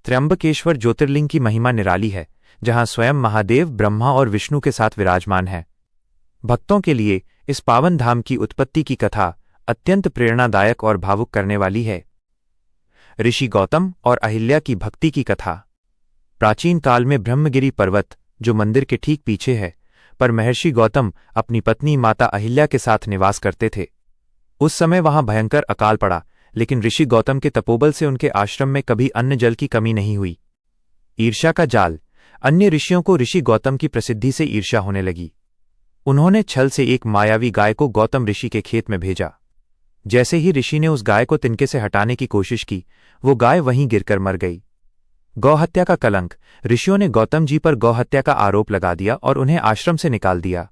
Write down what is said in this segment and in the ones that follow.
त्र्यंबकेश्वर ज्योतिर्लिंग की महिमा निराली है, जहां स्वयं महादेव ब्रह्मा और विष्णु के साथ विराजमान है। भक्तों के लिए इस पावन धाम की उत्पत्ति की कथा अत्यंत प्रेरणादायक और भावुक करने वाली है। ऋषि गौतम और अहिल्या की भक्ति की कथा। प्राचीन काल में ब्रह्मगिरि पर्वत, जो मंदिर के ठीक पीछे है, पर महर्षि गौतम अपनी पत्नी माता अहिल्या के साथ निवास करते थे। उस समय वहां भयंकर अकाल पड़ा, लेकिन ऋषि गौतम के तपोबल से उनके आश्रम में कभी अन्न जल की कमी नहीं हुई। ईर्ष्या का जाल। अन्य ऋषियों को ऋषि गौतम की प्रसिद्धि से ईर्ष्या होने लगी। उन्होंने छल से एक मायावी गाय को गौतम ऋषि के खेत में भेजा। जैसे ही ऋषि ने उस गाय को तिनके से हटाने की कोशिश की, वो गाय वहीं गिरकर मर गई। गौहत्या का कलंक। ऋषियों ने गौतम जी पर गौहत्या का आरोप लगा दिया और उन्हें आश्रम से निकाल दिया।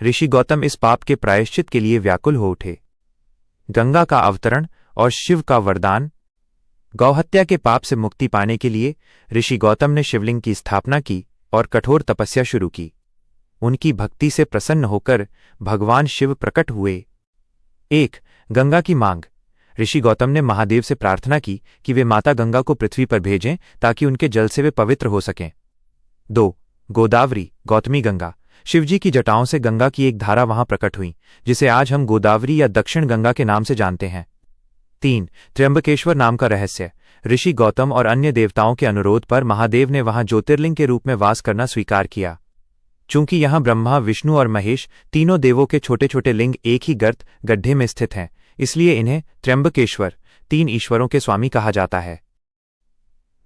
ऋषि गौतम इस पाप के प्रायश्चित के लिए व्याकुल हो उठे। गंगा का अवतरण और शिव का वरदान। गौहत्या के पाप से मुक्ति पाने के लिए ऋषि गौतम ने शिवलिंग की स्थापना की और कठोर तपस्या शुरू की। उनकी भक्ति से प्रसन्न होकर भगवान शिव प्रकट हुए। 1. गंगा की मांग। ऋषि गौतम ने महादेव से प्रार्थना की कि वे माता गंगा को पृथ्वी पर भेजें ताकि उनके जल से वे पवित्र हो सकें। 2. गोदावरी, गौतमी गंगा। शिवजी की जटाओं से गंगा की एक धारा वहां प्रकट हुई, जिसे आज हम गोदावरी या दक्षिण गंगा के नाम से जानते हैं। 3. त्र्यंबकेश्वर नाम का रहस्य। ऋषि गौतम और अन्य देवताओं के अनुरोध पर महादेव ने वहां ज्योतिर्लिंग के रूप में वास करना स्वीकार किया। चूंकि यहां ब्रह्मा, विष्णु और महेश तीनों देवों के छोटे छोटे लिंग एक ही गड्ढे में स्थित हैं, इसलिए इन्हें त्र्यंबकेश्वर, 3 ईश्वरों के स्वामी कहा जाता है।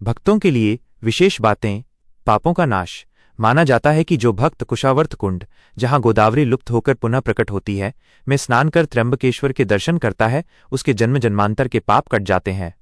भक्तों के लिए विशेष बातें। पापों का नाश। माना जाता है कि जो भक्त कुशावर्त कुंड, जहां गोदावरी लुप्त होकर पुनः प्रकट होती है, में स्नान कर त्र्यंबकेश्वर के दर्शन करता है, उसके जन्म जन्मांतर के पाप कट जाते हैं।